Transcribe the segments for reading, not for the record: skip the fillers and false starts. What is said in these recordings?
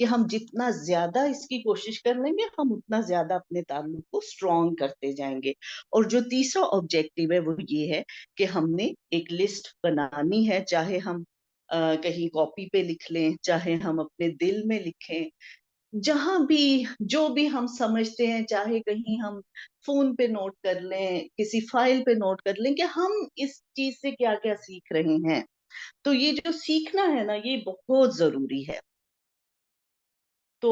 کہ ہم جتنا زیادہ اس کی کوشش کر لیں گے ہم اتنا زیادہ اپنے تعلق کو اسٹرانگ کرتے جائیں گے. اور جو تیسرا آبجیکٹیو ہے وہ یہ ہے کہ ہم نے ایک لسٹ بنانی ہے، چاہے ہم کہیں کاپی پہ لکھ لیں، چاہے ہم اپنے دل میں لکھیں، جہاں بھی جو بھی ہم سمجھتے ہیں، چاہے کہیں ہم فون پہ نوٹ کر لیں، کسی فائل پہ نوٹ کر لیں کہ ہم اس چیز سے کیا کیا سیکھ رہے ہیں. تو یہ جو سیکھنا ہے نا یہ بہت ضروری ہے. تو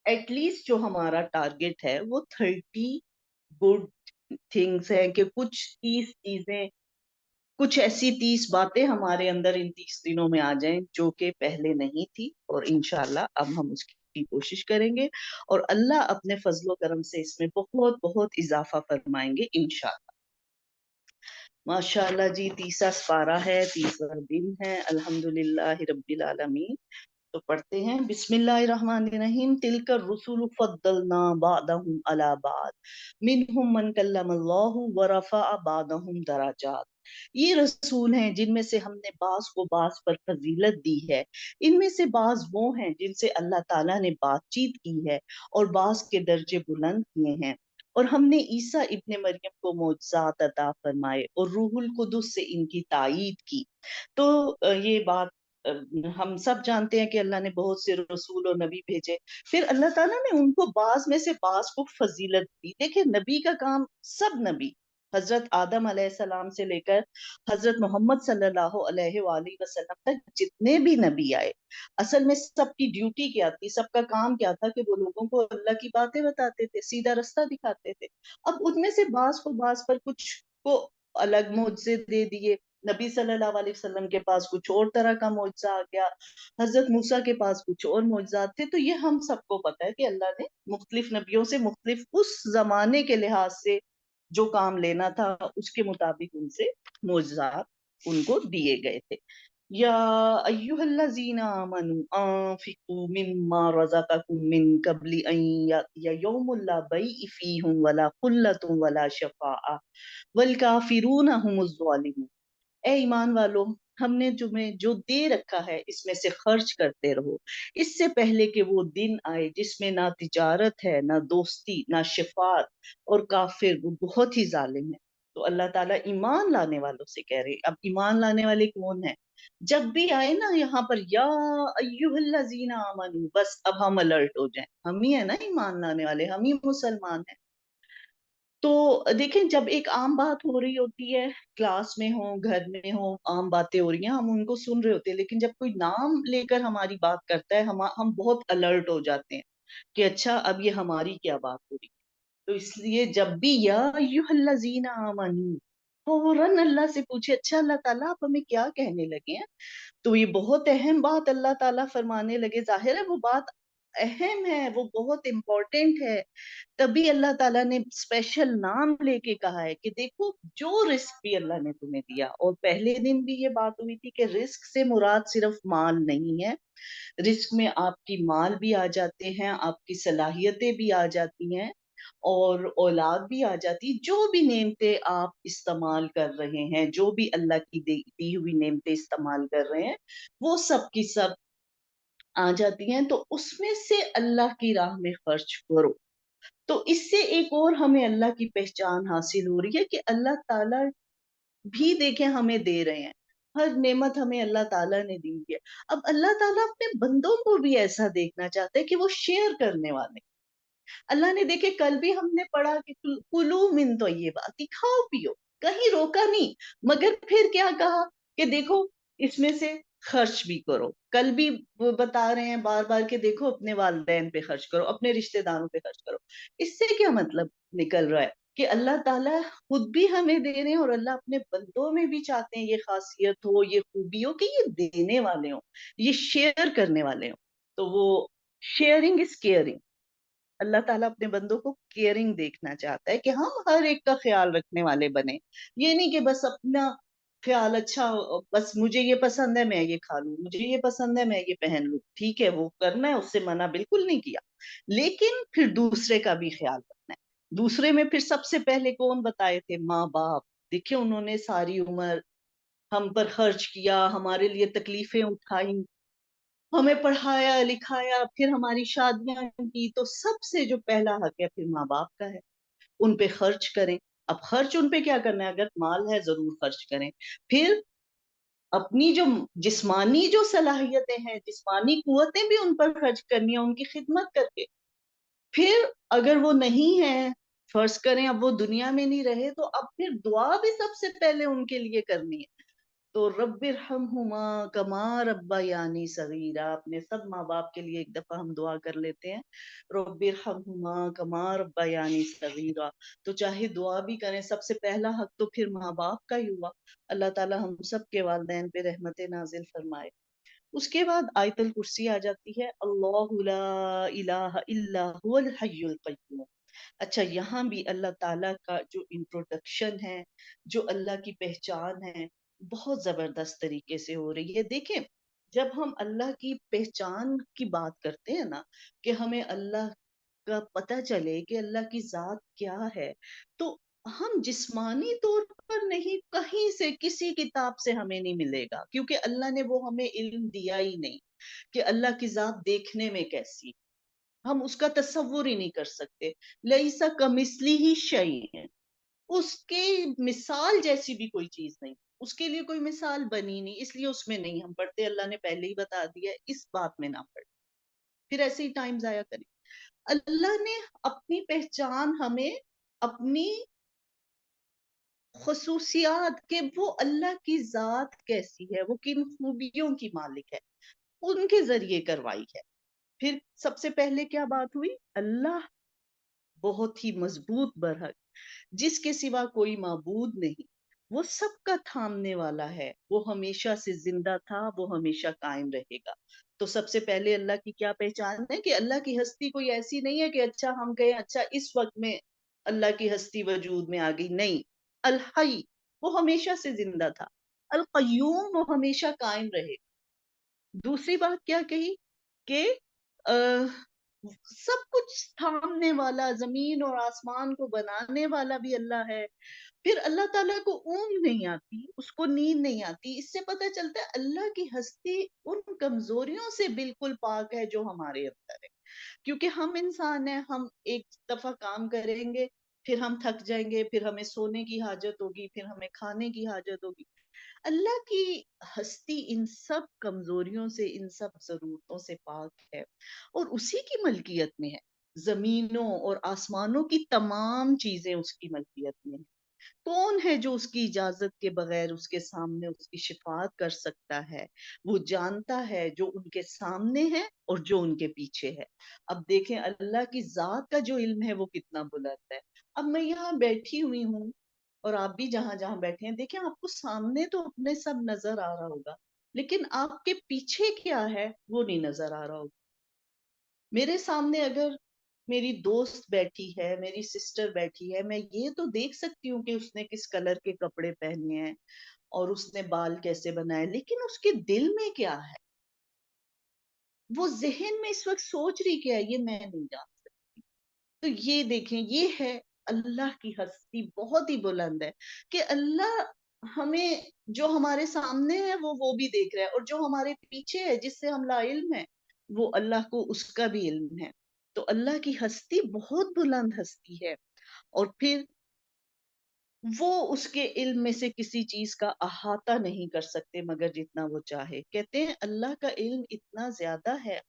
ایٹ لیسٹ جو ہمارا ٹارگیٹ ہے وہ 30 گڈ تھنگس ہے، کہ کچھ 30 چیزیں، کچھ ایسی 30 باتیں ہمارے اندر ان 30 دنوں میں آ جائیں جو کہ پہلے نہیں تھی. اور انشاءاللہ اب ہم اس کی کوشش کریں گے اور اللہ اپنے فضل و کرم سے اس میں بہت بہت اضافہ فرمائیں گے انشاءاللہ. ماشاءاللہ جی، 30واں سپارہ ہے، 30واں دن ہے. الحمدللہ رب العالمین. تو پڑھتے ہیں بسم اللہ الرحمن الرحیم. تلک الرسل فضلنا بعضهم علی بعض منہم من کلم اللہ ورفع بعضهم درجات. یہ رسول ہیں جن میں سے ہم نے بعض کو بعض پر فضیلت دی ہے. ان میں سے بعض وہ ہیں جن سے اللہ تعالیٰ نے بات چیت کی ہے اور بعض کے درجے بلند کیے ہیں. اور ہم نے عیسیٰ ابن مریم کو معجزات عطا فرمائے اور روح القدس سے ان کی تائید کی. تو یہ بات ہم سب جانتے ہیں کہ اللہ نے بہت سے رسول اور نبی بھیجے، پھر اللہ تعالیٰ نے ان کو بعض میں سے بعض کو فضیلت دی. دیکھیں نبی کا کام، سب نبی حضرت آدم علیہ السلام سے لے کر حضرت محمد صلی اللہ علیہ وآلہ وسلم تک جتنے بھی نبی آئے، اصل میں سب کی ڈیوٹی کیا تھی، سب کا کام کیا تھا کہ وہ لوگوں کو اللہ کی باتیں بتاتے تھے، سیدھا رستہ دکھاتے تھے. اب ان میں سے بعض کو بعض پر کچھ کو الگ معجزے دے دیے. نبی صلی اللہ علیہ وسلم کے پاس کچھ اور طرح کا معجزہ آ گیا، حضرت موسیٰ کے پاس کچھ اور معجزات تھے. تو یہ ہم سب کو پتہ ہے کہ اللہ نے مختلف نبیوں سے مختلف اس زمانے کے لحاظ سے جو کام لینا تھا اس کے مطابق ان سے معجزات ان کو دیے گئے تھے. یا ایھا الذین آمنوا انفقوا مما رزقکم من قبل ان یأتی یوم لا بیع فیہ ولا خلۃ ولا شفاعۃ والکافرون هم الظالمون. اے ایمان والو، ہم نے تمہیں جو دے رکھا ہے اس میں سے خرچ کرتے رہو، اس سے پہلے کہ وہ دن آئے جس میں نہ تجارت ہے، نہ دوستی، نہ شفاعت، اور کافر وہ بہت ہی ظالم ہے. تو اللہ تعالیٰ ایمان لانے والوں سے کہہ رہے. اب ایمان لانے والے کون ہیں؟ جب بھی آئے نا یہاں پر یا ایھا الذین آمنو، بس اب ہم الرٹ ہو جائیں، ہم ہی ہیں نا ایمان لانے والے، ہم ہی مسلمان ہیں. تو دیکھیں جب ایک عام بات ہو رہی ہوتی ہے، کلاس میں ہو، گھر میں ہو، عام باتیں ہو رہی ہیں، ہم ان کو سن رہے ہوتے ہیں، لیکن جب کوئی نام لے کر ہماری بات کرتا ہے ہم بہت الرٹ ہو جاتے ہیں کہ اچھا اب یہ ہماری کیا بات ہو رہی ہے. تو اس لیے جب بھی یا ایھا الذین آمنو، فوراً اللہ سے پوچھے اچھا اللہ تعالیٰ آپ ہمیں کیا کہنے لگے ہیں. تو یہ بہت اہم بات اللہ تعالیٰ فرمانے لگے. ظاہر ہے وہ بات اہم ہے، وہ بہت امپورٹنٹ ہے. تبھی اللہ تعالیٰ نے اسپیشل نام لے کے کہا ہے کہ دیکھو جو رزق بھی اللہ نے تمہیں دیا، اور پہلے دن بھی یہ بات ہوئی تھی کہ رزق سے مراد صرف مال نہیں ہے. رزق میں آپ کی مال بھی آ جاتے ہیں، آپ کی صلاحیتیں بھی آ جاتی ہیں، اور اولاد بھی آ جاتی. جو بھی نعمتیں آپ استعمال کر رہے ہیں، جو بھی اللہ کی دی ہوئی نعمتیں استعمال کر رہے ہیں، وہ سب کی سب آ جاتی ہیں. تو اس میں سے اللہ کی راہ میں خرچ کرو. تو اس سے ایک اور ہمیں اللہ کی پہچان حاصل ہو رہی ہے کہ اللہ تعالیٰ بھی دیکھیں ہمیں دے رہے ہیں، ہر نعمت ہمیں اللہ تعالیٰ نے دی ہے. اب اللہ تعالیٰ اپنے بندوں کو بھی ایسا دیکھنا چاہتے ہیں کہ وہ شیئر کرنے والے. اللہ نے دیکھے کل بھی ہم نے پڑھا کہ کلو من طیبات، کھاؤ پیو، کہیں روکا نہیں، مگر پھر کیا کہا کہ دیکھو اس میں سے خرچ بھی کرو. کل بھی وہ بتا رہے ہیں بار بار کہ دیکھو اپنے والدین پہ خرچ کرو، اپنے رشتہ داروں پہ خرچ کرو. اس سے کیا مطلب نکل رہا ہے کہ اللہ تعالیٰ خود بھی ہمیں دے رہے ہیں، اور اللہ اپنے بندوں میں بھی چاہتے ہیں یہ خاصیت ہو، یہ خوبی ہو کہ یہ دینے والے ہوں، یہ شیئر کرنے والے ہوں. تو وہ شیئرنگ از کیئرنگ. اللہ تعالیٰ اپنے بندوں کو کیئرنگ دیکھنا چاہتا ہے کہ ہم ہر ایک کا خیال رکھنے والے بنے. یہ نہیں کہ بس اپنا خیال، اچھا بس مجھے یہ پسند ہے میں یہ کھا لوں، مجھے یہ پسند ہے میں یہ پہن لوں. ٹھیک ہے وہ کرنا ہے، اس سے منع بالکل نہیں کیا، لیکن پھر دوسرے کا بھی خیال رکھنا ہے. دوسرے میں پھر سب سے پہلے کون بتائے تھے؟ ماں باپ. دیکھیں انہوں نے ساری عمر ہم پر خرچ کیا، ہمارے لیے تکلیفیں اٹھائیں، ہمیں پڑھایا لکھایا، پھر ہماری شادیاں کی، تو سب سے جو پہلا حق ہے پھر ماں باپ کا ہے، ان پہ خرچ کریں۔ اب خرچ ان پہ کیا کرنا ہے؟ اگر مال ہے ضرور خرچ کریں، پھر اپنی جو جسمانی جو صلاحیتیں ہیں، جسمانی قوتیں بھی ان پر خرچ کرنی ہیں، ان کی خدمت کر کے۔ پھر اگر وہ نہیں ہے، فرض کریں اب وہ دنیا میں نہیں رہے، تو اب پھر دعا بھی سب سے پہلے ان کے لیے کرنی ہے۔ تو رب ارحمہما کما ربیانی صغیرا، اپنے سب ماں باپ کے لیے ایک دفعہ ہم دعا کر لیتے ہیں، رب ارحمہما کما ربیانی صغیرا۔ تو چاہے دعا بھی کریں، سب سے پہلا حق تو پھر ماں باپ کا ہی ہوا۔ اللہ تعالی ہم سب کے والدین پہ رحمت نازل فرمائے۔ اس کے بعد آیت الکرسی آ جاتی ہے، اللہ لا الہ الا هو الحی القیوم۔ اچھا، یہاں بھی اللہ تعالیٰ کا جو انٹروڈکشن ہے، جو اللہ کی پہچان ہے، بہت زبردست طریقے سے ہو رہی ہے۔ دیکھیں، جب ہم اللہ کی پہچان کی بات کرتے ہیں نا، کہ ہمیں اللہ کا پتہ چلے کہ اللہ کی ذات کیا ہے، تو ہم جسمانی طور پر نہیں، کہیں سے کسی کتاب سے ہمیں نہیں ملے گا، کیونکہ اللہ نے وہ ہمیں علم دیا ہی نہیں کہ اللہ کی ذات دیکھنے میں کیسی، ہم اس کا تصور ہی نہیں کر سکتے۔ لئیسا کمثلی ہی شیء، اس کے مثال جیسی بھی کوئی چیز نہیں، اس کے لیے کوئی مثال بنی نہیں، اس لیے اس میں نہیں ہم پڑھتے، اللہ نے پہلے ہی بتا دیا اس بات میں نہ پڑھ، پھر ایسے ہی ٹائم ضائع کریں۔ اللہ نے اپنی پہچان ہمیں، اپنی خصوصیات، کہ وہ اللہ کی ذات کیسی ہے، وہ کن خوبیوں کی مالک ہے، ان کے ذریعے کروائی ہے۔ پھر سب سے پہلے کیا بات ہوئی؟ اللہ بہت ہی مضبوط برحق، جس کے سوا کوئی معبود نہیں، وہ سب کا تھامنے والا ہے، وہ ہمیشہ سے زندہ تھا، وہ ہمیشہ قائم رہے گا۔ تو سب سے پہلے اللہ کی کیا پہچان ہے؟ کہ اللہ کی ہستی کوئی ایسی نہیں ہے کہ اچھا ہم کہیں اچھا اس وقت میں اللہ کی ہستی وجود میں آ گئی، نہیں۔ الحی، وہ ہمیشہ سے زندہ تھا۔ القیوم، وہ ہمیشہ قائم رہے گا۔ دوسری بات کیا کہی؟ کہ سب کچھ تھامنے والا، زمین اور آسمان کو بنانے والا بھی اللہ ہے۔ پھر اللہ تعالیٰ کو اونگ نہیں آتی، اس کو نیند نہیں آتی، اس سے پتہ چلتا ہے اللہ کی ہستی ان کمزوریوں سے بالکل پاک ہے جو ہمارے اندر ہے۔ کیونکہ ہم انسان ہیں، ہم ایک دفعہ کام کریں گے، پھر ہم تھک جائیں گے، پھر ہمیں سونے کی حاجت ہوگی، پھر ہمیں کھانے کی حاجت ہوگی۔ اللہ کی ہستی ان سب کمزوریوں سے، ان سب ضرورتوں سے پاک ہے، اور اسی کی ملکیت میں ہے۔ زمینوں اور آسمانوں کی تمام چیزیں اس کی ملکیت میں ہیں۔ کون ہے جو اس کی اجازت کے بغیر اس کے سامنے اس کی شفاعت کر سکتا ہے؟ وہ جانتا ہے جو ان کے سامنے ہے اور جو ان کے پیچھے ہے۔ اب دیکھیں اللہ کی ذات کا جو علم ہے وہ کتنا بلند ہے۔ اب میں یہاں بیٹھی ہوئی ہوں، اور آپ بھی جہاں جہاں بیٹھے ہیں، دیکھیں آپ کو سامنے تو اپنے سب نظر آ رہا ہوگا، لیکن آپ کے پیچھے کیا ہے وہ نہیں نظر آ رہا ہوگا۔ میرے سامنے اگر میری دوست بیٹھی ہے، میری سسٹر بیٹھی ہے، میں یہ تو دیکھ سکتی ہوں کہ اس نے کس کلر کے کپڑے پہنے ہیں اور اس نے بال کیسے بنائے، لیکن اس کے دل میں کیا ہے، وہ ذہن میں اس وقت سوچ رہی کیا ہے، یہ میں نہیں جانتی۔ تو یہ دیکھیں، یہ ہے اللہ کی ہستی بہت ہی بلند ہے، کہ اللہ ہمیں جو ہمارے سامنے ہے وہ بھی دیکھ رہا ہے، اور جو ہمارے پیچھے ہے جس سے ہم لا علم ہے، وہ اللہ کو اس کا بھی علم ہے۔ تو اللہ کی ہستی بہت بلند ہستی ہے، اور پھر وہ اس کے علم میں سے کسی چیز کا احاطہ نہیں کر سکتے مگر جتنا وہ چاہے۔ کہتے ہیں اللہ کا علم اتنا زیادہ ہے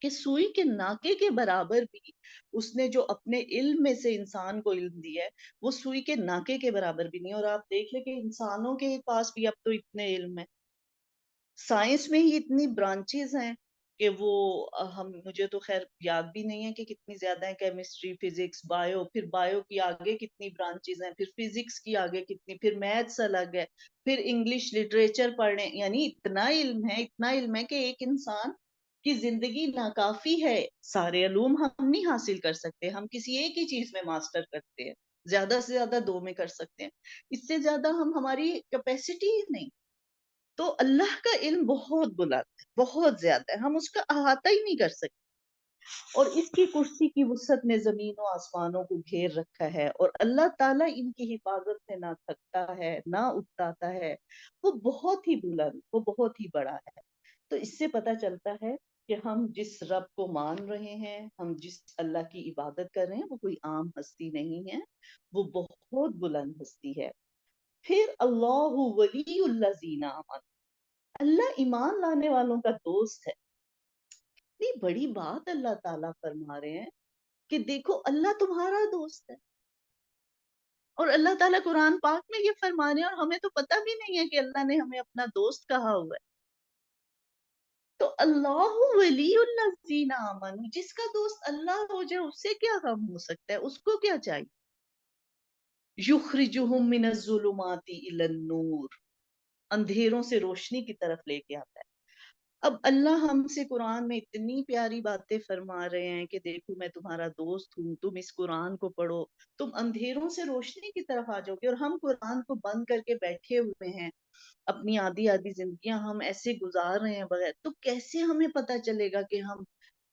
کہ سوئی کے ناکے کے برابر بھی اس نے جو اپنے علم میں سے انسان کو علم دیا ہے، وہ سوئی کے ناکے کے برابر بھی نہیں۔ اور آپ دیکھ لیں کہ انسانوں کے پاس بھی اب تو اتنے علم ہے، سائنس میں ہی اتنی برانچز ہیں کہ وہ ہم مجھے تو خیر یاد بھی نہیں ہے کہ کتنی زیادہ ہیں، کیمسٹری، فزکس، بایو، پھر بایو کی آگے کتنی برانچز ہیں، پھر فزکس کی آگے کتنی، پھر میتھس الگ ہے، پھر انگلش لٹریچر پڑھنے، یعنی اتنا علم ہے، اتنا علم ہے کہ ایک انسان کی زندگی ناکافی ہے، سارے علوم ہم نہیں حاصل کر سکتے، ہم کسی ایک ہی چیز میں ماسٹر کرتے ہیں، زیادہ سے زیادہ دو میں کر سکتے ہیں، اس سے زیادہ ہماری کیپیسٹی ہی نہیں۔ تو اللہ کا علم بہت بلند ہے، بہت زیادہ ہے، ہم اس کا احاطہ ہی نہیں کر سکتے، اور اس کی کرسی کی وسعت نے زمین و آسمانوں کو گھیر رکھا ہے، اور اللہ تعالیٰ ان کی حفاظت سے نہ تھکتا ہے نہ اکتاتا ہے، وہ بہت ہی بلند، وہ بہت ہی بڑا ہے۔ تو اس سے پتہ چلتا ہے کہ ہم جس رب کو مان رہے ہیں، ہم جس اللہ کی عبادت کر رہے ہیں، وہ کوئی عام ہستی نہیں ہے، وہ بہت بلند ہستی ہے۔ پھر اللہ ولی الذین آمنوا، اللہ ایمان لانے والوں کا دوست ہے۔ اتنی بڑی بات اللہ تعالیٰ فرما رہے ہیں کہ دیکھو اللہ تمہارا دوست ہے، اور اللہ تعالیٰ قرآن پاک میں یہ فرما رہے ہیں، اور ہمیں تو پتہ بھی نہیں ہے کہ اللہ نے ہمیں اپنا دوست کہا ہوا ہے۔ تو اللہ ولی الذین آمنوا، جس کا دوست اللہ ہو جائے اس سے کیا غم ہو سکتا ہے، اس کو کیا چاہیے؟ یخرجہم من الظلمات الی النور، اندھیروں سے روشنی کی طرف لے کے آتا ہے۔ اب اللہ ہم سے قرآن میں اتنی پیاری باتیں فرما رہے ہیں کہ دیکھو میں تمہارا دوست ہوں، تم اس قرآن کو پڑھو، تم اندھیروں سے روشنی کی طرف آ جاؤ گے، اور ہم قرآن کو بند کر کے بیٹھے ہوئے ہیں، اپنی آدھی آدھی زندگیاں ہم ایسے گزار رہے ہیں بغیر، تو کیسے ہمیں پتا چلے گا کہ ہم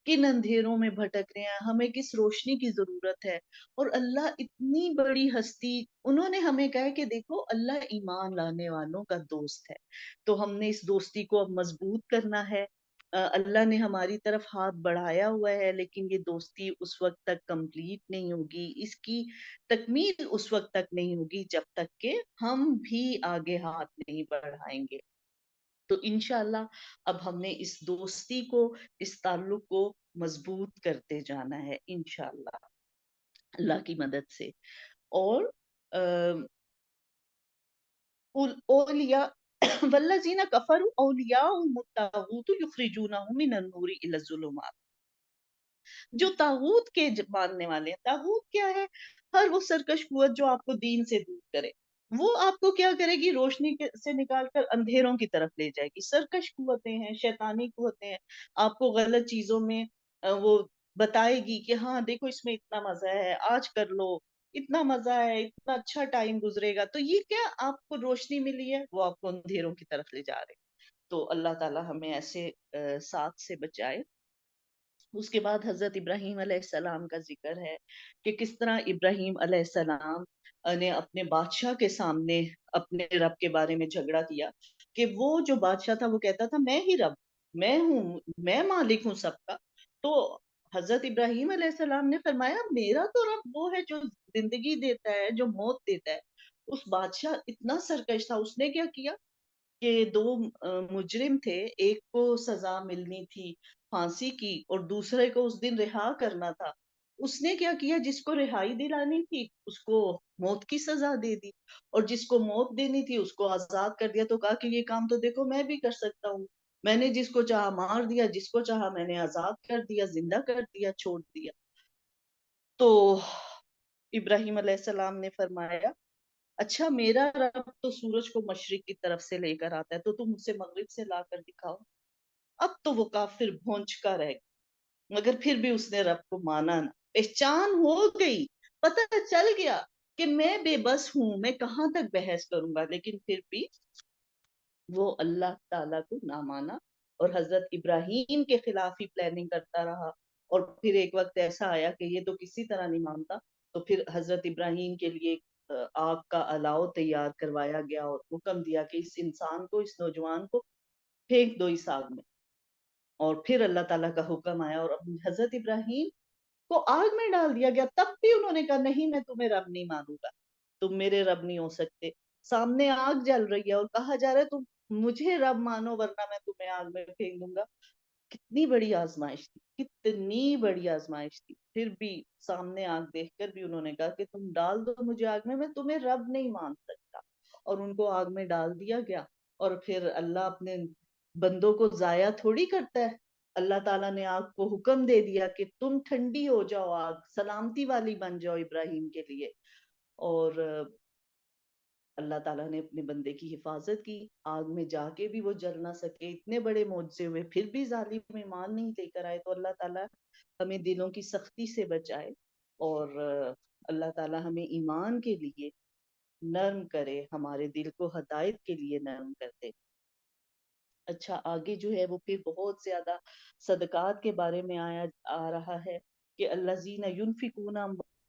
کن اندھیروں میں بھٹک رہے ہیں، ہمیں کس روشنی کی ضرورت ہے؟ اور اللہ اتنی بڑی ہستی، انہوں نے ہمیں کہا کہ دیکھو اللہ ایمان لانے والوں کا دوست ہے، تو ہم نے اس دوستی کو اب مضبوط کرنا ہے۔ اللہ نے ہماری طرف ہاتھ بڑھایا ہوا ہے، لیکن یہ دوستی اس وقت تک کمپلیٹ نہیں ہوگی، اس کی تکمیل اس وقت تک نہیں ہوگی جب تک کہ ہم بھی آگے ہاتھ نہیں بڑھائیں گے۔ تو انشاءاللہ اب ہم نے اس دوستی کو، اس تعلق کو مضبوط کرتے جانا ہے انشاءاللہ اللہ کی مدد سے۔ اور اولیاء والذین کفروا اولیاءهم الطاغوت یخرجونهم من النور الی الظلمات، جو طاغوت کے ماننے والے ہیں، طاغوت کیا ہے؟ ہر وہ سرکش قوت جو آپ کو دین سے دور کرے، وہ آپ کو کیا کرے گی؟ روشنی سے نکال کر اندھیروں کی طرف لے جائے گی۔ سرکش قوتیں ہیں، شیطانی قوتیں ہیں، آپ کو غلط چیزوں میں وہ بتائے گی کہ ہاں دیکھو اس میں اتنا مزہ ہے، آج کر لو، اتنا مزہ ہے، اتنا اچھا ٹائم گزرے گا، تو یہ کیا آپ کو روشنی ملی ہے، وہ آپ کو اندھیروں کی طرف لے جا رہے۔ تو اللہ تعالی ہمیں ایسے ساتھ سے بچائے۔ اس کے بعد حضرت ابراہیم علیہ السلام کا ذکر ہے کہ کس طرح ابراہیم علیہ السلام نے اپنے بادشاہ کے سامنے اپنے رب کے بارے میں جھگڑا کیا، کہ وہ جو بادشاہ تھا وہ کہتا تھا میں ہی رب، میں ہوں، میں مالک ہوں سب کا۔ تو حضرت ابراہیم علیہ السلام نے فرمایا میرا تو رب وہ ہے جو زندگی دیتا ہے، جو موت دیتا ہے۔ اس بادشاہ اتنا سرکش تھا، اس نے کیا کیا کہ دو مجرم تھے، ایک کو سزا ملنی تھی پھانسی کی اور دوسرے کو اس دن رہا کرنا تھا، اس نے کیا کیا؟ جس کو رہائی دلانی تھی اس کو موت کی سزا دے دی، اور جس کو موت دینی تھی اس کو آزاد کر دیا۔ تو کہا کہ یہ کام تو دیکھو میں بھی کر سکتا ہوں، میں نے جس کو چاہا مار دیا، جس کو چاہا میں نے آزاد کر دیا، زندہ کر دیا، چھوڑ دیا۔ تو ابراہیم علیہ السلام نے فرمایا اچھا میرا رب تو سورج کو مشرق کی طرف سے لے کر آتا ہے، تو تم اسے مغرب سے لا کر دکھاؤ۔ اب تو وہ کافر بھونچ کا رہ گیا، مگر پھر بھی اس نے رب کو مانا نہ، پہچان ہو گئی، پتہ چل گیا کہ میں بے بس ہوں، میں کہاں تک بحث کروں گا، لیکن پھر بھی وہ اللہ تعالیٰ کو نہ مانا اور حضرت ابراہیم کے خلاف ہی پلاننگ کرتا رہا۔ اور پھر ایک وقت ایسا آیا کہ یہ تو کسی طرح نہیں مانتا، تو پھر حضرت ابراہیم کے لیے آگ کا الاؤ تیار کروایا گیا اور حکم دیا کہ اس انسان کو، اس نوجوان کو پھینک دو اس آگ میں۔ اور پھر اللہ تعالیٰ کا حکم آیا اور حضرت ابراہیم کو آگ میں ڈال دیا گیا، تب بھی انہوں نے کہا نہیں میں تمہیں رب نہیں مانوں گا، تم میرے رب نہیں ہو سکتے۔ سامنے آگ جل رہی ہے اور کہا جا رہا ہے تم مجھے رب مانو ورنہ میں تمہیں آگ میں پھینک دوں گا۔ کتنی بڑی آزمائش تھی، کتنی بڑی آزمائش تھی، پھر بھی سامنے آگ دیکھ کر بھی انہوں نے کہا کہ تم ڈال دو مجھے آگ میں تمہیں رب نہیں مان سکتا، اور ان کو آگ میں ڈال دیا گیا۔ اور پھر اللہ اپنے بندوں کو ضائع تھوڑی کرتا ہے، اللہ تعالیٰ نے آگ کو حکم دے دیا کہ تم ٹھنڈی ہو جاؤ، آگ سلامتی والی بن جاؤ ابراہیم کے لیے۔ اور اللہ تعالیٰ نے اپنے بندے کی حفاظت کی، آگ میں جا کے بھی وہ جل نہ سکے، اتنے بڑے معجزے ہوئے پھر بھی ظالم ایمان نہیں لے کر آئے۔ تو اللہ تعالیٰ ہمیں دلوں کی سختی سے بچائے، اور اللہ تعالیٰ ہمیں ایمان کے لیے نرم کرے، ہمارے دل کو ہدایت کے لیے نرم کر دے۔ اچھا آگے جو ہے وہ پھر بہت زیادہ صدقات کے بارے میں آ رہا ہے کہ الذین ينفقون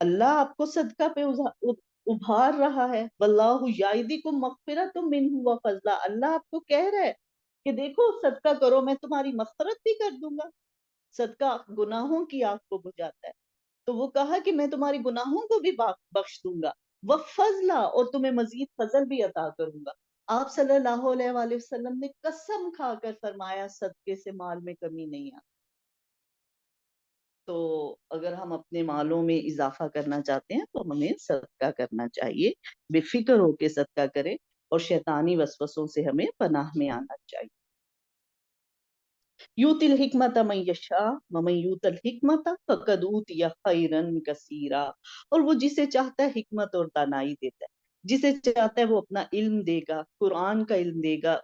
اللہ آپ کو صدقہ پہ ابھار رہا ہے. واللہ یعدکم مغفرۃ منہ وفضلا، اللہ آپ کو کہہ رہا ہے کہ دیکھو صدقہ کرو میں تمہاری مغفرت بھی کر دوں گا. صدقہ گناہوں کی آگ کو بجھاتا ہے. تو وہ کہا کہ میں تمہاری گناہوں کو بھی بخش دوں گا، وفضلا، اور تمہیں مزید فضل بھی عطا کروں گا. آپ صلی اللہ علیہ وآلہ وسلم نے قسم کھا کر فرمایا صدقے سے مال میں کمی نہیں آتی. تو اگر ہم اپنے مالوں میں اضافہ کرنا چاہتے ہیں تو ہمیں صدقہ کرنا چاہیے، بے فکر ہو کے صدقہ کریں، اور شیطانی وسوسوں سے ہمیں پناہ میں آنا چاہیے. یؤتی الحکمت من یشاء ومن یؤت الحکمت فقد اوتی خیرا کثیرا، اور وہ جسے چاہتا ہے حکمت اور دانائی دیتا ہے، جسے چاہتا ہے وہ اپنا علم دے گا، قرآن کا علم دے گا.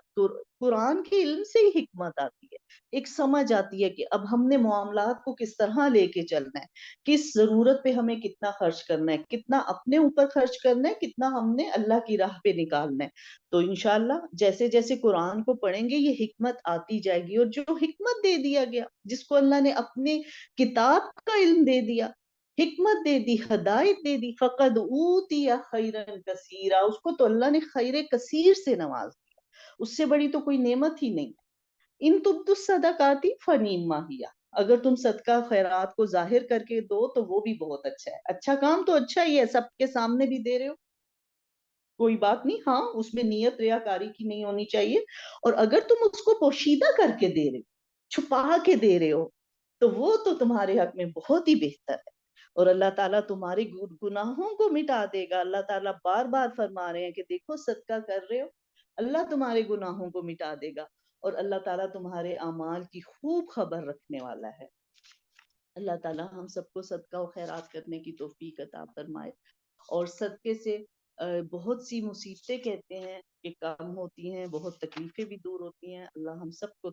قرآن کے علم سے ہی حکمت آتی ہے، ایک سمجھ آتی ہے کہ اب ہم نے معاملات کو کس طرح لے کے چلنا ہے، کس ضرورت پہ ہمیں کتنا خرچ کرنا ہے، کتنا اپنے اوپر خرچ کرنا ہے، کتنا ہم نے اللہ کی راہ پہ نکالنا ہے. تو انشاءاللہ جیسے جیسے قرآن کو پڑھیں گے یہ حکمت آتی جائے گی. اور جو حکمت دے دیا گیا، جس کو اللہ نے اپنے کتاب کا علم دے دیا، حکمت دے دی، ہدایت دے دی، فقد اوتی خیرا کثیرا، اس کو تو اللہ نے خیر کثیر سے نواز دیا. اس سے بڑی تو کوئی نعمت ہی نہیں. ان تبدو الصدقات فنعما ہی، اگر تم صدقہ خیرات کو ظاہر کر کے دو تو وہ بھی بہت اچھا ہے. اچھا کام تو اچھا ہی ہے، سب کے سامنے بھی دے رہے ہو کوئی بات نہیں، ہاں اس میں نیت ریاکاری کی نہیں ہونی چاہیے. اور اگر تم اس کو پوشیدہ کر کے دے رہے ہو، چھپا کے دے رہے ہو، تو وہ تو تمہارے حق میں بہت ہی بہتر ہے. اور اللہ تعالیٰ تمہارے گناہوں کو مٹا دے گا. اللہ تعالیٰ بار بار فرما رہے ہیں کہ دیکھو صدقہ کر رہے ہو، اللہ تمہارے گناہوں کو مٹا دے گا، اور اللہ تعالیٰ تمہارے اعمال کی خوب خبر رکھنے والا ہے. اللہ تعالیٰ ہم سب کو صدقہ و خیرات کرنے کی توفیق عطا فرمائے. اور صدقے سے بہت سی مصیبتیں کہتے ہیں کہ کم ہوتی ہیں، بہت تکلیفیں بھی دور ہوتی ہیں. اللہ ہم سب کو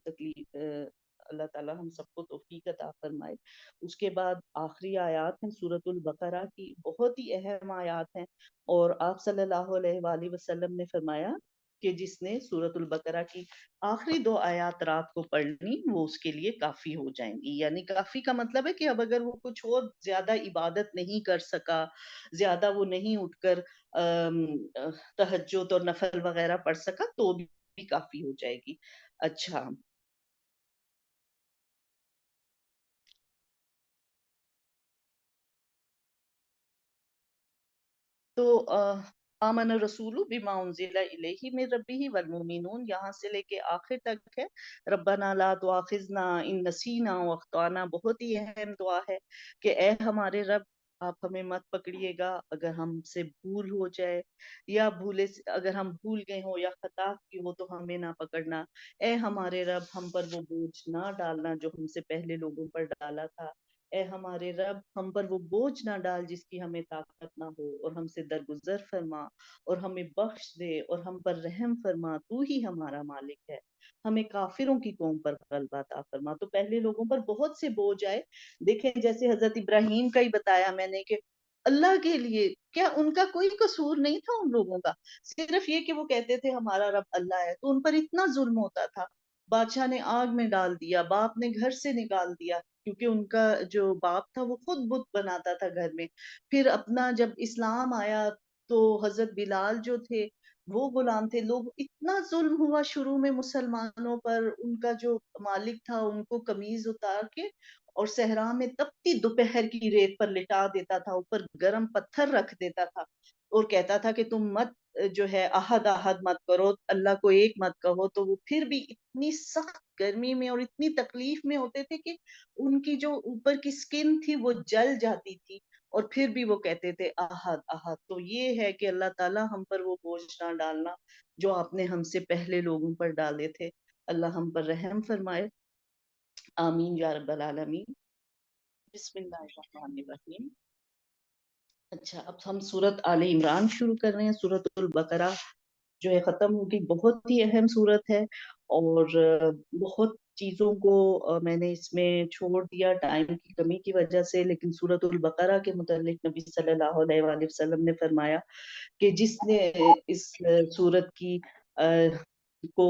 اللہ تعالیٰ ہم سب کو توفیق عطا فرمائے. اس کے بعد آخری آیات ہیں سورۃ البقرہ کی، بہت ہی اہم آیات ہیں. اور آپ صلی اللہ علیہ وآلہ وسلم نے فرمایا کہ جس نے سورۃ البقرہ کی آخری 2 آیات رات کو پڑھ لی وہ اس کے لیے کافی ہو جائیں گی. یعنی کافی کا مطلب ہے کہ اب اگر وہ کچھ اور زیادہ عبادت نہیں کر سکا، زیادہ وہ نہیں اٹھ کر تہجد اور نفل وغیرہ پڑھ سکا تو بھی کافی ہو جائے گی. اچھا، تو آمن رسول بما انزل الیہ من ربہ والمؤمنون یہاں سے لے کے آخر تک ہے. ربنا لا تؤاخذنا ان نسینا واخطانا، بہت ہی اہم دعا ہے کہ اے ہمارے رب آپ ہمیں مت پکڑیے گا اگر ہم سے بھول ہو جائے، یا اگر ہم بھول گئے ہوں یا خطا کی ہو تو ہمیں نہ پکڑنا. اے ہمارے رب ہم پر وہ بوجھ نہ ڈالنا جو ہم سے پہلے لوگوں پر ڈالا تھا. اے ہمارے رب ہم پر وہ بوجھ نہ ڈال جس کی ہمیں طاقت نہ ہو، اور ہم سے درگزر فرما اور ہمیں بخش دے اور ہم پر رحم فرما. تو ہی ہمارا مالک ہے، ہمیں کافروں کی قوم پر غلبہ عطا فرما. تو پہلے لوگوں پر بہت سے بوجھ آئے. دیکھیں جیسے حضرت ابراہیم کا ہی بتایا میں نے کہ اللہ کے لیے کیا ان کا کوئی قصور نہیں تھا ان لوگوں کا، صرف یہ کہ وہ کہتے تھے ہمارا رب اللہ ہے. تو ان پر اتنا ظلم ہوتا تھا، بادشاہ نے آگ میں ڈال دیا، باپ نے گھر سے نکال دیا، کیونکہ ان کا جو باپ تھا وہ خود بت بناتا تھا گھر میں. پھر اپنا جب اسلام آیا تو حضرت بلال جو تھے وہ غلام تھے. لوگ اتنا ظلم ہوا شروع میں مسلمانوں پر، ان کا جو مالک تھا ان کو قمیض اتار کے اور صحرا میں تپتی دوپہر کی ریت پر لٹا دیتا تھا، اوپر گرم پتھر رکھ دیتا تھا اور کہتا تھا کہ تم مت جو ہے احد احد مت کرو، اللہ کو ایک مت کہو. تو وہ پھر بھی اتنی سخت گرمی میں اور اتنی تکلیف میں ہوتے تھے کہ ان کی جو اوپر کی سکن تھی وہ جل جاتی تھی، اور پھر بھی وہ کہتے تھے احد احد. تو یہ ہے کہ اللہ تعالیٰ ہم پر وہ بوجھ نہ ڈالنا جو آپ نے ہم سے پہلے لوگوں پر ڈالے تھے. اللہ ہم پر رحم فرمائے. آمین یا رب العالمین. بسم اللہ الرحمن الرحیم. اچھا، اب ہم سورت آل عمران شروع کر رہے ہیں. سورت البقرہ جو ہے ختم ہوگی، بہت ہی اہم سورت ہے. اور بہت چیزوں کو میں نے اس میں چھوڑ دیا ٹائم کی کمی کی وجہ سے، لیکن سورت البقرہ کے متعلق نبی صلی اللہ علیہ وآلہ وسلم نے فرمایا کہ جس نے اس سورت کی کو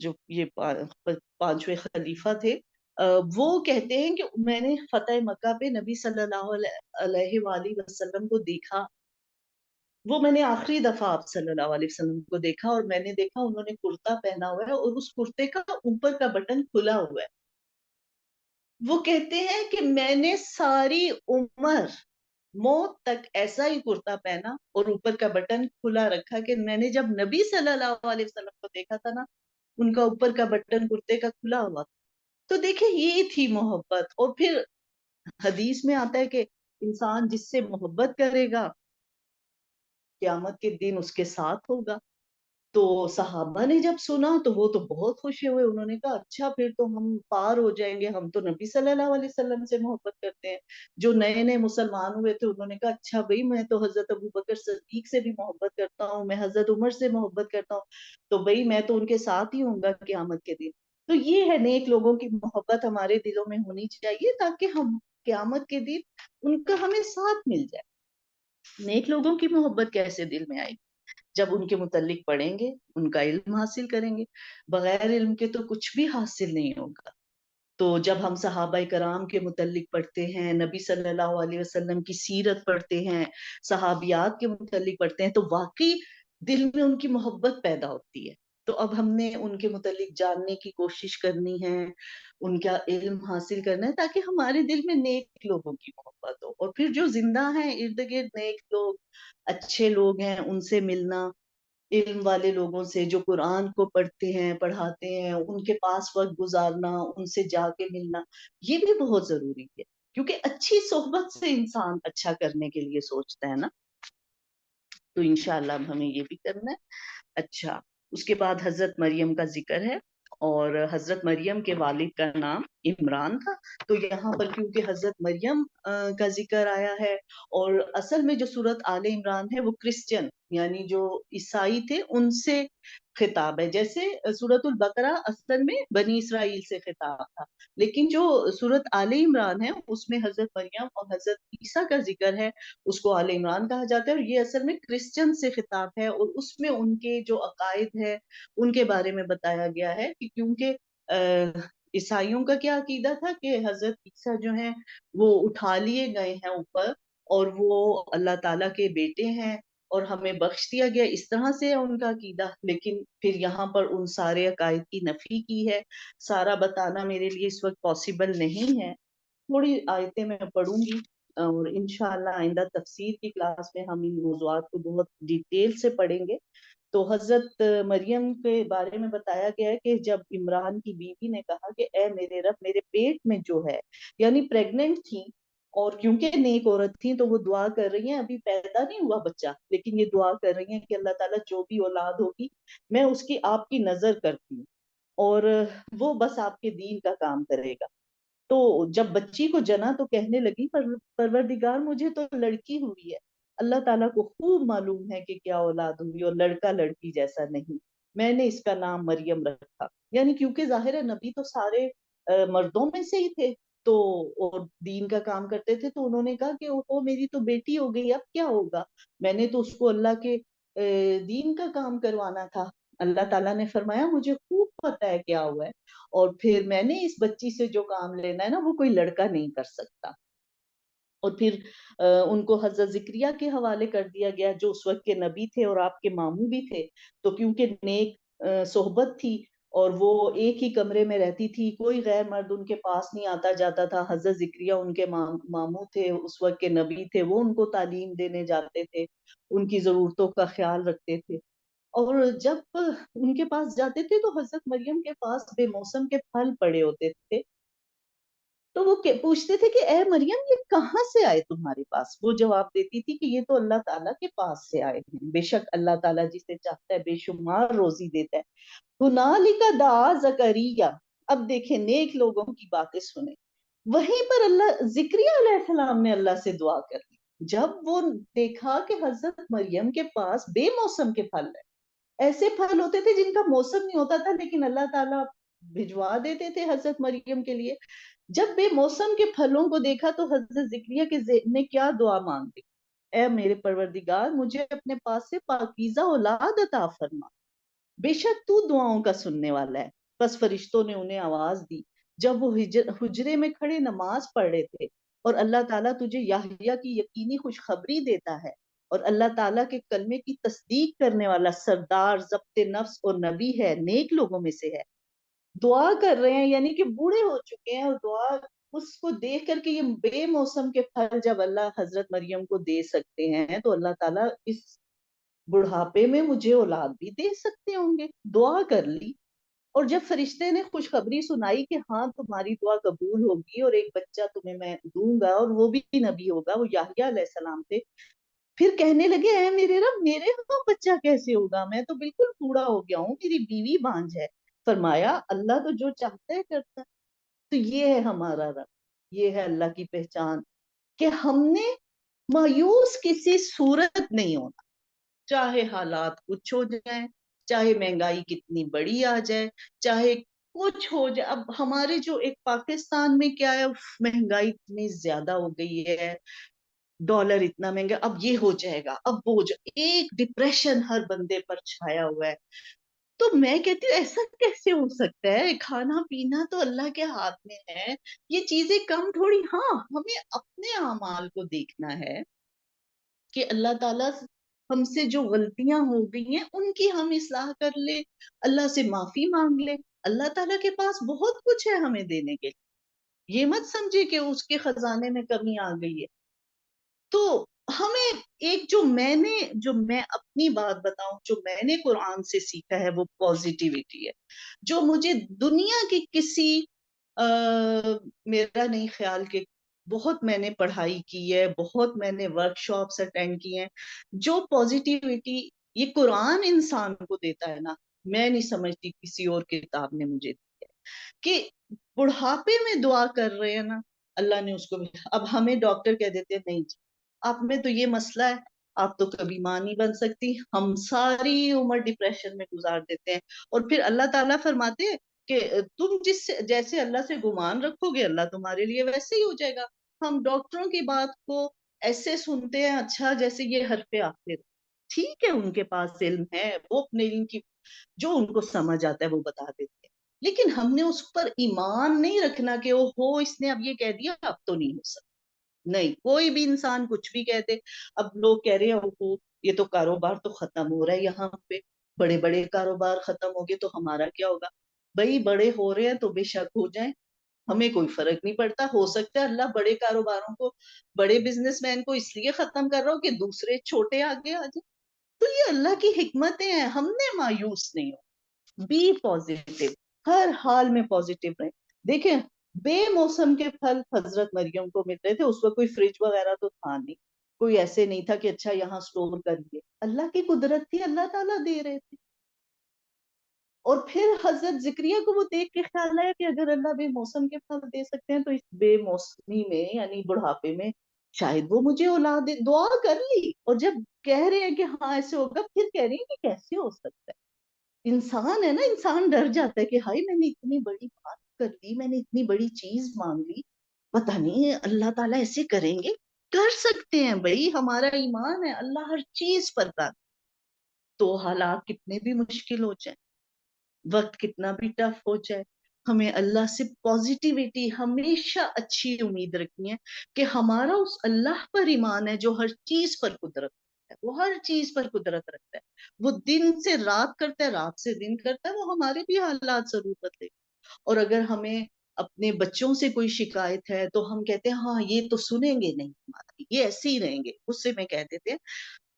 جو یہ پانچویں خلیفہ تھے، وہ کہتے ہیں کہ میں نے فتح مکہ پہ نبی صلی اللہ علیہ وآلہ وسلم کو دیکھا، وہ میں نے آخری دفعہ آپ صلی اللہ علیہ وسلم کو دیکھا، اور میں نے دیکھا انہوں نے کرتا پہنا ہوا ہے اور اس کرتے کا اوپر کا بٹن کھلا ہوا ہے۔ وہ کہتے ہیں کہ میں نے ساری عمر موت تک ایسا ہی کرتا پہنا اور اوپر کا بٹن کھلا رکھا، کہ میں نے جب نبی صلی اللہ علیہ وسلم کو دیکھا تھا نا، ان کا اوپر کا بٹن کرتے کا کھلا ہوا تھا۔ تو دیکھیں یہ تھی محبت۔ اور پھر حدیث میں آتا ہے کہ انسان جس سے محبت کرے گا قیامت کے دن اس کے ساتھ ہوگا۔ تو صحابہ نے جب سنا تو وہ تو بہت خوشی ہوئے، انہوں نے کہا اچھا پھر تو ہم پار ہو جائیں گے، ہم تو نبی صلی اللہ علیہ وسلم سے محبت کرتے ہیں۔ جو نئے نئے مسلمان ہوئے تھے انہوں نے کہا اچھا بھائی میں تو حضرت ابوبکر صدیق سے بھی محبت کرتا ہوں، میں حضرت عمر سے محبت کرتا ہوں، تو بھائی میں تو ان کے ساتھ ہی ہوں گا قیامت کے دن۔ تو یہ ہے نیک لوگوں کی محبت ہمارے دلوں میں ہونی چاہیے، تاکہ ہم قیامت کے دن ان کا ہمیں ساتھ مل جائے۔ نیک لوگوں کی محبت کیسے دل میں آئے؟ جب ان کے متعلق پڑھیں گے، ان کا علم حاصل کریں گے۔ بغیر علم کے تو کچھ بھی حاصل نہیں ہوگا۔ تو جب ہم صحابہ کرام کے متعلق پڑھتے ہیں، نبی صلی اللہ علیہ وسلم کی سیرت پڑھتے ہیں، صحابیات کے متعلق پڑھتے ہیں، تو واقعی دل میں ان کی محبت پیدا ہوتی ہے۔ تو اب ہم نے ان کے متعلق جاننے کی کوشش کرنی ہے، ان کا علم حاصل کرنا ہے، تاکہ ہمارے دل میں نیک لوگوں کی محبت ہو۔ اور پھر جو زندہ ہیں ارد گرد نیک لوگ، اچھے لوگ ہیں، ان سے ملنا، علم والے لوگوں سے جو قرآن کو پڑھتے ہیں پڑھاتے ہیں، ان کے پاس وقت گزارنا، ان سے جا کے ملنا، یہ بھی بہت ضروری ہے، کیونکہ اچھی صحبت سے انسان اچھا کرنے کے لیے سوچتا ہے نا۔ تو انشاءاللہ اب ہمیں یہ بھی کرنا ہے۔ اچھا، اس کے بعد حضرت مریم کا ذکر ہے، اور حضرت مریم کے والد کا نام عمران تھا۔ تو یہاں پر کیونکہ حضرت مریم کا ذکر آیا ہے، اور اصل میں جو سورت آل عمران ہے وہ کرسچن یعنی جو عیسائی تھے ان سے خطاب ہے، جیسے سورت البقرہ اصل میں بنی اسرائیل سے خطاب تھا، لیکن جو سورت آل عمران ہے اس میں حضرت مریم اور حضرت عیسیٰ کا ذکر ہے، اس کو آل عمران کہا جاتا ہے، اور یہ اصل میں کرسچن سے خطاب ہے، اور اس میں ان کے جو عقائد ہے ان کے بارے میں بتایا گیا ہے، کہ کیونکہ عیسائیوں کا کیا عقیدہ تھا کہ حضرت عیسیٰ جو ہیں وہ اٹھا لیے گئے ہیں اوپر، اور وہ اللہ تعالیٰ کے بیٹے ہیں اور ہمیں بخش دیا گیا، اس طرح سے ہے ان کا عقیدہ۔ لیکن پھر یہاں پر ان سارے عقائد کی نفی کی ہے، سارا بتانا میرے لیے اس وقت پاسبل نہیں ہے، تھوڑی آیتیں میں پڑھوں گی، اور انشاءاللہ آئندہ تفسیر کی کلاس میں ہم ان موضوعات کو بہت ڈیٹیل سے پڑھیں گے۔ تو حضرت مریم کے بارے میں بتایا گیا ہے کہ جب عمران کی بیوی نے کہا کہ اے میرے رب، میرے پیٹ میں جو ہے، یعنی پریگننٹ تھی، اور کیونکہ نیک عورت تھی تو وہ دعا کر رہی ہیں، ابھی پیدا نہیں ہوا بچہ، لیکن یہ دعا کر رہی ہیں کہ اللہ تعالیٰ جو بھی اولاد ہوگی میں اس کی آپ کی نظر کرتی ہوں، اور وہ بس آپ کے دین کا کام کرے گا۔ تو جب بچی کو جنا تو کہنے لگی پروردگار مجھے تو لڑکی ہوئی ہے، اللہ تعالیٰ کو خوب معلوم ہے کہ کیا اولاد ہوئی، اور لڑکا لڑکی جیسا نہیں، میں نے اس کا نام مریم رکھا۔ یعنی کیونکہ ظاہر ہے نبی تو سارے مردوں میں سے ہی تھے، تو اور دین کا کام کرتے تھے، تو انہوں نے کہا کہ وہ میری تو بیٹی ہو گئی، اب کیا ہوگا، میں نے تو اس کو اللہ کے دین کا کام کروانا تھا۔ اللہ تعالیٰ نے فرمایا مجھے خوب پتہ ہے کیا ہوا ہے، اور پھر میں نے اس بچی سے جو کام لینا ہے نا وہ کوئی لڑکا نہیں کر سکتا۔ اور پھر ان کو حضرت ذکریہ کے حوالے کر دیا گیا، جو اس وقت کے نبی تھے اور آپ کے ماموں بھی تھے، تو کیونکہ نیک صحبت تھی اور وہ ایک ہی کمرے میں رہتی تھی، کوئی غیر مرد ان کے پاس نہیں آتا جاتا تھا، حضرت ذکریہ ان کے ماموں تھے، اس وقت کے نبی تھے، وہ ان کو تعلیم دینے جاتے تھے، ان کی ضرورتوں کا خیال رکھتے تھے، اور جب ان کے پاس جاتے تھے تو حضرت مریم کے پاس بے موسم کے پھل پڑے ہوتے تھے، تو وہ پوچھتے تھے کہ اے مریم یہ کہاں سے آئے تمہارے پاس؟ وہ جواب دیتی تھی کہ یہ تو اللہ تعالیٰ کے پاس سے آئے ہیں، بے شک اللہ تعالیٰ جسے چاہتا ہے بے شمار روزی دیتا ہے۔ ہنالک دعا زکریا، اب دیکھیں نیک لوگوں کی باتیں سنیں، وہیں پر اللہ ذکریہ علیہ السلام نے اللہ سے دعا کر لی، جب وہ دیکھا کہ حضرت مریم کے پاس بے موسم کے پھل ہیں، ایسے پھل ہوتے تھے جن کا موسم نہیں ہوتا تھا لیکن اللہ تعالیٰ بھجوا دیتے تھے حضرت مریم کے لیے، جب بے موسم کے پھلوں کو دیکھا تو حضرت ذکریہ کے ذہن نے کیا دعا مانگی؟ اے میرے پروردگار مجھے اپنے پاس سے پاکیزہ اولاد عطا فرما۔ بے شک تو دعاؤں کا سننے والا ہے. بس فرشتوں نے انہیں آواز دی جب وہ حجرے میں کھڑے نماز پڑھ رہے تھے، اور اللہ تعالیٰ تجھے یحییٰ کی یقینی خوشخبری دیتا ہے، اور اللہ تعالیٰ کے کلمے کی تصدیق کرنے والا سردار ضبط نفس اور نبی ہے، نیک لوگوں میں سے ہے. دعا کر رہے ہیں، یعنی کہ بوڑھے ہو چکے ہیں، اور دعا اس کو دیکھ کر کے یہ بے موسم کے پھل جب اللہ حضرت مریم کو دے سکتے ہیں تو اللہ تعالیٰ اس بڑھاپے میں مجھے اولاد بھی دے سکتے ہوں گے. دعا کر لی، اور جب فرشتے نے خوشخبری سنائی کہ ہاں تمہاری دعا قبول ہوگی اور ایک بچہ تمہیں میں دوں گا اور وہ بھی نبی ہوگا، وہ یحییٰ علیہ السلام تھے، پھر کہنے لگے اے میرے رب، میرے ہاں بچہ کیسے ہوگا؟ میں تو بالکل بوڑھا ہو گیا ہوں، میری بیوی بانجھ ہے. فرمایا اللہ تو جو چاہتا ہے کرتا ہے. تو یہ ہے ہمارا رب، یہ ہے اللہ کی پہچان کہ ہم نے مایوس کسی صورت نہیں ہونا، چاہے حالات کچھ ہو جائیں، چاہے مہنگائی کتنی بڑی آ جائے، چاہے کچھ ہو جائے. اب ہمارے جو ایک پاکستان میں کیا ہے، مہنگائی اتنی زیادہ ہو گئی ہے، ڈالر اتنا مہنگا، اب یہ ہو جائے گا، اب وہ ایک ڈپریشن ہر بندے پر چھایا ہوا ہے. تو میں کہتی ہوں ایسا کیسے ہو سکتا ہے؟ کھانا پینا تو اللہ کے ہاتھ میں ہے، یہ چیزیں کم تھوڑی. ہاں ہمیں اپنے اعمال کو دیکھنا ہے کہ اللہ تعالیٰ ہم سے جو غلطیاں ہو گئی ہیں ان کی ہم اصلاح کر لے، اللہ سے معافی مانگ لے. اللہ تعالیٰ کے پاس بہت کچھ ہے ہمیں دینے کے لیے، یہ مت سمجھے کہ اس کے خزانے میں کمی آ گئی ہے. تو ہمیں ایک جو میں اپنی بات بتاؤں، جو میں نے قرآن سے سیکھا ہے وہ پوزیٹیوٹی ہے، جو مجھے دنیا کی کسی میرا نہیں خیال کہ بہت میں نے پڑھائی کی ہے، بہت میں نے ورک شاپس اٹینڈ کی ہیں، جو پوزیٹیوٹی یہ قرآن انسان کو دیتا ہے نا، میں نہیں سمجھتی کسی اور کتاب نے مجھے دی ہے. کہ بڑھاپے میں دعا کر رہے ہیں نا، اللہ نے اس کو. اب ہمیں ڈاکٹر کہہ دیتے ہیں نہیں جی آپ میں تو یہ مسئلہ ہے، آپ تو کبھی ماں نہیں بن سکتی. ہم ساری عمر ڈپریشن میں گزار دیتے ہیں، اور پھر اللہ تعالیٰ فرماتے ہیں کہ تم جیسے اللہ سے گمان رکھو گے اللہ تمہارے لیے ویسے ہی ہو جائے گا. ہم ڈاکٹروں کی بات کو ایسے سنتے ہیں، اچھا جیسے یہ حرف آخر. ٹھیک ہے ان کے پاس علم ہے، وہ اپنے علم کی جو ان کو سمجھ آتا ہے وہ بتا دیتے ہیں، لیکن ہم نے اس پر ایمان نہیں رکھنا کہ او ہو اس نے اب یہ کہہ دیا اب تو نہیں ہو سکتا. نہیں، کوئی بھی انسان کچھ بھی کہتے. اب لوگ کہہ رہے ہیں او یہ تو کاروبار تو ختم ہو رہا ہے یہاں پہ، بڑے بڑے کاروبار ختم ہو گئے تو ہمارا کیا ہوگا؟ بھائی بڑے ہو رہے ہیں تو بے شک ہو جائیں، ہمیں کوئی فرق نہیں پڑتا. ہو سکتا ہے اللہ بڑے کاروباروں کو، بڑے بزنس مین کو اس لیے ختم کر رہا ہو کہ دوسرے چھوٹے آگے آ جائیں. تو یہ اللہ کی حکمتیں ہیں، ہم نے مایوس نہیں ہو. بی پازیٹیو، ہر حال میں پازیٹیو رہیں. دیکھیں بے موسم کے پھل حضرت مریم کو مل رہے تھے، اس وقت کوئی فریج وغیرہ تو تھا نہیں، کوئی ایسے نہیں تھا کہ اچھا یہاں سٹور کر لیے. اللہ کی قدرت تھی، اللہ تعالیٰ دے رہے تھے. اور پھر حضرت ذکریہ کو وہ دیکھ کے خیال آیا کہ اگر اللہ بے موسم کے پھل دے سکتے ہیں تو اس بے موسمی میں یعنی بڑھاپے میں شاید وہ مجھے اولاد دے. دعا کر لی، اور جب کہہ رہے ہیں کہ ہاں ایسے ہوگا، پھر کہہ رہی ہیں کہ کیسے ہو سکتا ہے. انسان ہے نا، انسان ڈر جاتا ہے کہ ہائی میں نے اتنی بڑی بات کر لی، میں نے اتنی بڑی چیز مانگ لی، پتہ نہیں اللہ تعالیٰ ایسے کریں گے. کر سکتے ہیں بھائی، ہمارا ایمان ہے اللہ ہر چیز پر قادر. تو حالات کتنے بھی مشکل ہو جائیں، وقت کتنا بھی ٹف ہو جائے، ہمیں اللہ سے پوزیٹیوٹی، ہمیشہ اچھی امید رکھنی ہے کہ ہمارا اس اللہ پر ایمان ہے جو ہر چیز پر قدرت رکھتا ہے. وہ ہر چیز پر قدرت رکھتا ہے، وہ دن سے رات کرتا ہے، رات سے دن کرتا ہے، وہ ہمارے بھی حالات ضرور بدلے گا. اور اگر ہمیں اپنے بچوں سے کوئی شکایت ہے تو ہم کہتے ہیں ہاں یہ تو سنیں گے نہیں ہماری، یہ ایسے ہی رہیں گے، غصے میں کہہ دیتے ہیں.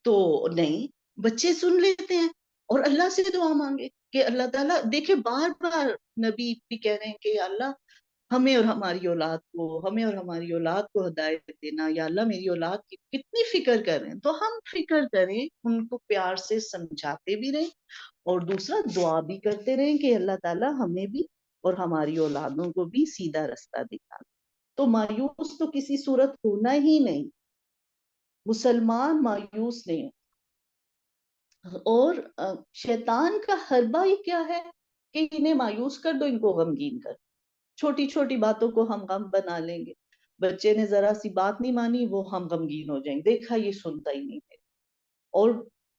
تو نہیں، بچے سن لیتے ہیں، اور اللہ سے دعا مانگے کہ اللہ تعالیٰ دیکھے بار بار نبی بھی کہہ رہے ہیں کہ یا اللہ ہمیں اور ہماری اولاد کو، ہمیں اور ہماری اولاد کو ہدایت دینا. یا اللہ میری اولاد کی کتنی فکر کر رہے ہیں، تو ہم فکر کریں، ان کو پیار سے سمجھاتے بھی رہیں، اور دوسرا دعا بھی کرتے رہیں کہ اللہ تعالیٰ ہمیں بھی اور ہماری اولادوں کو بھی سیدھا رستہ دکھانا. تو مایوس تو کسی صورت ہونا ہی نہیں، مسلمان مایوس نہیں. اور شیطان کا حربہ ہی کیا ہے کہ انہیں مایوس کر دو، ان کو غمگین کر. چھوٹی چھوٹی باتوں کو ہم غم بنا لیں گے. بچے نے ذرا سی بات نہیں مانی وہ ہم غمگین ہو جائیں گے، دیکھا یہ سنتا ہی نہیں ہے. اور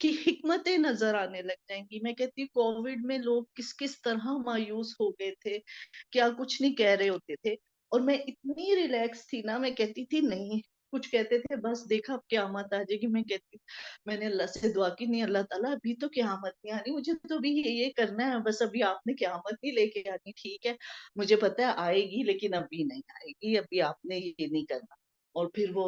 کی حکمتیں نظر آنے لگ جائیں گی. میں کہتی ہوں کووڈ میں لوگ کس کس طرح مایوس ہو گئے تھے، کیا کچھ نہیں کہہ رہے ہوتے تھے، اور میں اتنی ریلیکس تھی نا. میں کہتی تھی نہیں، کچھ کہتے تھے بس دیکھا اب قیامت آ جائے گی. میں کہتی میں نے اللہ سے دعا کی، نہیں اللہ تعالیٰ ابھی تو قیامت نہیں آنی، مجھے تو ابھی یہ کرنا ہے بس، ابھی آپ نے قیامت نہیں لے کے آنی. ٹھیک ہے مجھے پتا ہے آئے گی لیکن ابھی نہیں آئے گی، ابھی آپ نے یہ نہیں کرنا. اور پھر وہ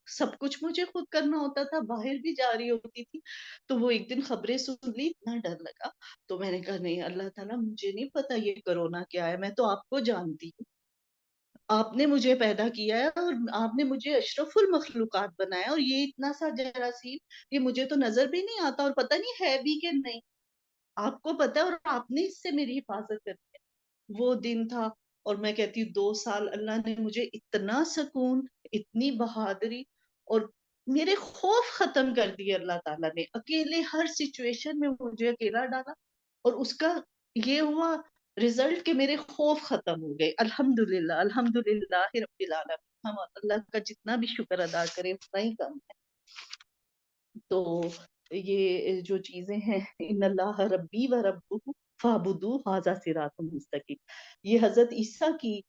سب کچھ مجھے خود کرنا ہوتا تھا، باہر بھی جا رہی ہوتی تھی. تو وہ ایک دن خبریں سن لی، اتنا ڈر لگا. تو میں نے کہا نہیں اللہ تعالیٰ مجھے نہیں پتا یہ کرونا کیا ہے، میں تو آپ کو جانتی ہوں، آپ نے مجھے پیدا کیا ہے اور آپ نے مجھے اشرف المخلوقات بنایا، اور یہ اتنا سا جراثیم یہ مجھے تو نظر بھی نہیں آتا، اور پتہ نہیں ہے بھی کہ نہیں، آپ کو پتا ہے اور آپ نے اس سے میری حفاظت کرنی ہے. وہ دن تھا. اور میں کہتی ہوں 2 سال اللہ نے مجھے اتنا سکون، اتنی بہادری، اور میرے خوف ختم کر دیے اللہ تعالیٰ نے. اکیلے ہر سچویشن میں مجھے اکیلا ڈالا، اور اس کا یہ ہوا رزلٹ کہ میرے خوف ختم ہو گئے. الحمدللہ الحمدللہ رب العالمین. ہم اللہ کا جتنا بھی شکر ادا کریں اتنا ہی کم ہے. تو یہ جو چیزیں ہیں، ان اللہ ربی و ربکم فاعبدوہ ھذا صراط مستقیم، یہ حضرت عیسیٰ کی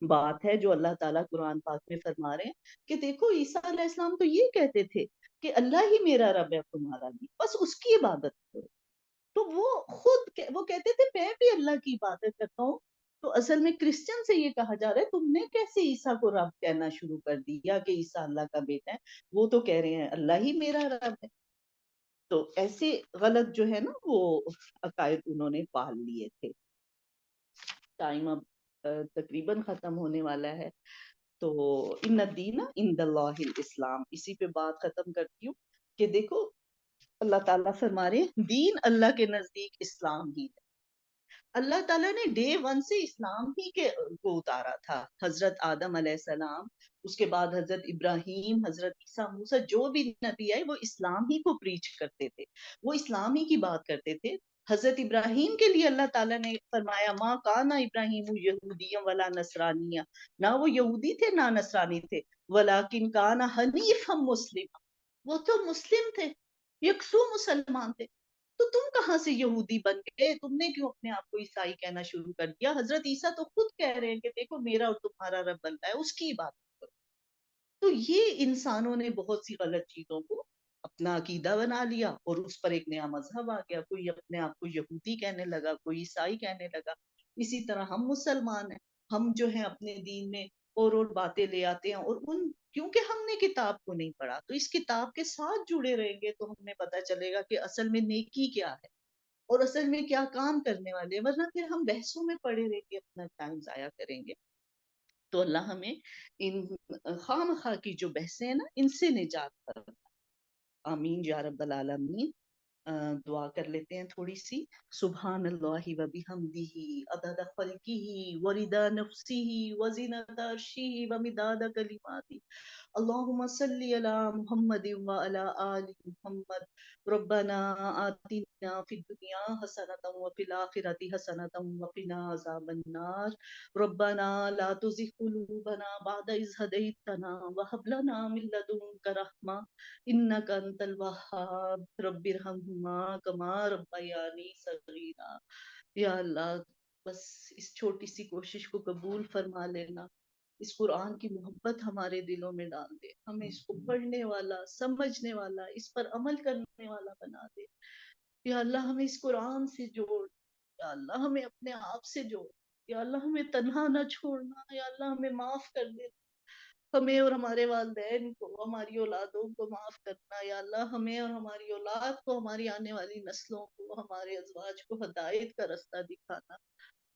بات ہے جو اللہ تعالیٰ قرآن پاک میں فرما رہے ہیں کہ دیکھو عیسیٰ علیہ السلام تو یہ کہتے تھے کہ اللہ ہی میرا رب ہے تمہارا بھی، بس اس کی عبادت کرو. تو وہ خود وہ کہتے تھے میں بھی اللہ کی عبادت کرتا ہوں. تو اصل میں کرسچن سے یہ کہا جا رہا ہے تم نے کیسے عیسیٰ کو رب کہنا شروع کر دیا کہ عیسیٰ اللہ کا بیٹا ہے، وہ تو کہہ رہے ہیں اللہ ہی میرا رب ہے. تو ایسے غلط جو ہے نا وہ عقائد انہوں نے پال لیے تھے. ٹائم اب تقریباً ختم ہونے والا ہے. تو ان الدین عند اللہ الاسلام، اسی پہ بات ختم کرتی ہوں کہ دیکھو اللہ تعالیٰ فرما رہے ہیں دین اللہ کے نزدیک اسلام ہی ہے. اللہ تعالیٰ نے ڈے ون سے اسلام ہی کو اتارا تھا. حضرت آدم علیہ السلام، اس کے بعد حضرت ابراہیم، حضرت عیسیٰ، موسیٰ، جو بھی نبی آئے وہ اسلام ہی کو پریچ کرتے تھے، وہ اسلام ہی کی بات کرتے تھے. حضرت ابراہیم کے لیے اللہ تعالیٰ نے فرمایا ماں کانا ابراہیم یہودیا ولا نصرانیہ، نہ وہ یہودی تھے نہ نصرانی تھے، ولیکن کانا حنیفا مسلم، وہ تو مسلم تھے، یکسو مسلمان تھے. تو تم کہاں سے یہودی بن گئے؟ تم نے کیوں اپنے آپ کو عیسائی کہنا شروع کر دیا؟ حضرت عیسیٰ تو خود کہہ رہے ہیں کہ دیکھو میرا اور تمہارا رب بنتا ہے، اس کی بات کرو. تو یہ انسانوں نے بہت سی غلط چیزوں کو اپنا عقیدہ بنا لیا، اور اس پر ایک نیا مذہب آ گیا. کوئی اپنے آپ کو یہودی کہنے لگا، کوئی عیسائی کہنے لگا. اسی طرح ہم مسلمان ہیں، ہم جو ہیں اپنے دین میں اور باتیں لے آتے ہیں، اور ان کیونکہ ہم نے کتاب کو نہیں پڑھا تو اس کتاب کے ساتھ جڑے رہیں گے تو ہمیں پتہ چلے گا کہ اصل میں نیکی کیا ہے اور اصل میں کیا کام کرنے والے ہیں. ورنہ پھر ہم بحثوں میں پڑے رہیں گے، اپنا ٹائم ضائع کریں گے. تو اللہ ہمیں ان خواہ مخواہ کی جو بحثیں ہیں نا ان سے نجات فرمائے. آمین یا رب العالمین. دعا کر لیتے ہیں تھوڑی سی. سبحان اللہ و بحمدہ عدد خلقہ ورضا نفسہ وزنۃ عرشہ ومداد کلماتہ. اللهم صل على محمد وعلى آل محمد. ربنا آتنا في الدنيا حسنة وفي الآخرة حسنة وقنا عذاب النار. ربنا لا تزغ قلوبنا بعد إذ هديتنا وهب لنا من لدنك رحمة انک انت الوہاب. رب ارحمہما کما ربیانی صغیرا. یا اللہ بس اس چھوٹی سی کوشش کو قبول فرما لینا، اس قرآن کی محبت ہمارے دلوں میں ڈال دے، ہمیں اس کو پڑھنے والا، سمجھنے والا، اس پر عمل کرنے والا بنا دے. یا اللہ ہمیں اس قرآن سے جوڑ، یا اللہ ہمیں اپنے آپ سے جوڑ، یا اللہ ہمیں تنہا نہ چھوڑنا، یا اللہ ہمیں معاف کر دے. ہمیں اور ہمارے والدین کو، ہماری اولادوں کو معاف کرنا. یا اللہ ہمیں اور ہماری اولاد کو، ہماری آنے والی نسلوں کو، ہمارے ازواج کو ہدایت کا رستہ دکھانا.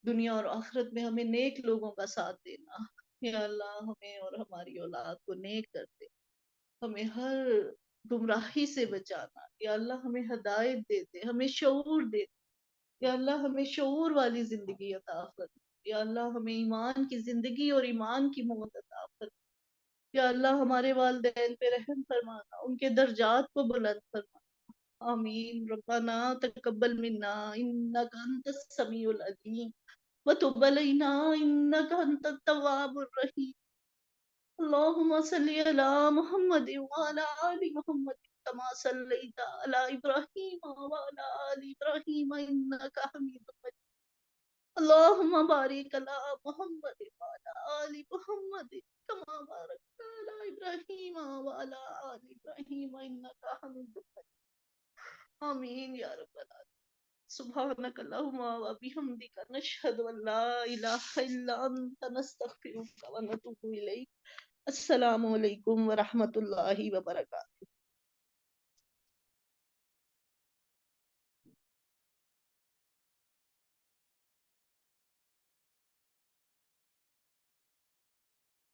دنیا اور آخرت میں ہمیں نیک لوگوں کا ساتھ دینا. یا اللہ ہمیں اور ہماری اولاد کو نیک کر دے، ہمیں ہر گمراہی سے بچانا. یا اللہ ہمیں ہدایت دے دے، ہمیں شعور دے دے. یا اللہ ہمیں شعور والی زندگی عطا کر. یا اللہ ہمیں ایمان کی زندگی اور ایمان کی موت عطا کر. یا اللہ ہمارے والدین پہ رحم فرمانا، ان کے درجات کو بلند فرمانا. آمین. ربنا تقبل منا انک انت السمیع العلیم وتب علینا انک انت التواب الرحیم. اللهم صل على محمد وعلى آل محمد كما صليت على إبراهيم وعلى آل إبراهيم إنك حميد مجيد. اللهم بارك على محمد وعلى آل محمد كما باركت على إبراهيم وعلى آل إبراهيم إنك حميد مجيد. آمين يا رب العالمين. سبحانك اللهم وبحمدك نشهد أن لا إله إلا أنت نستغفرك ونتوب إليك. السلام علیکم ورحمۃ اللہ وبرکاتہ.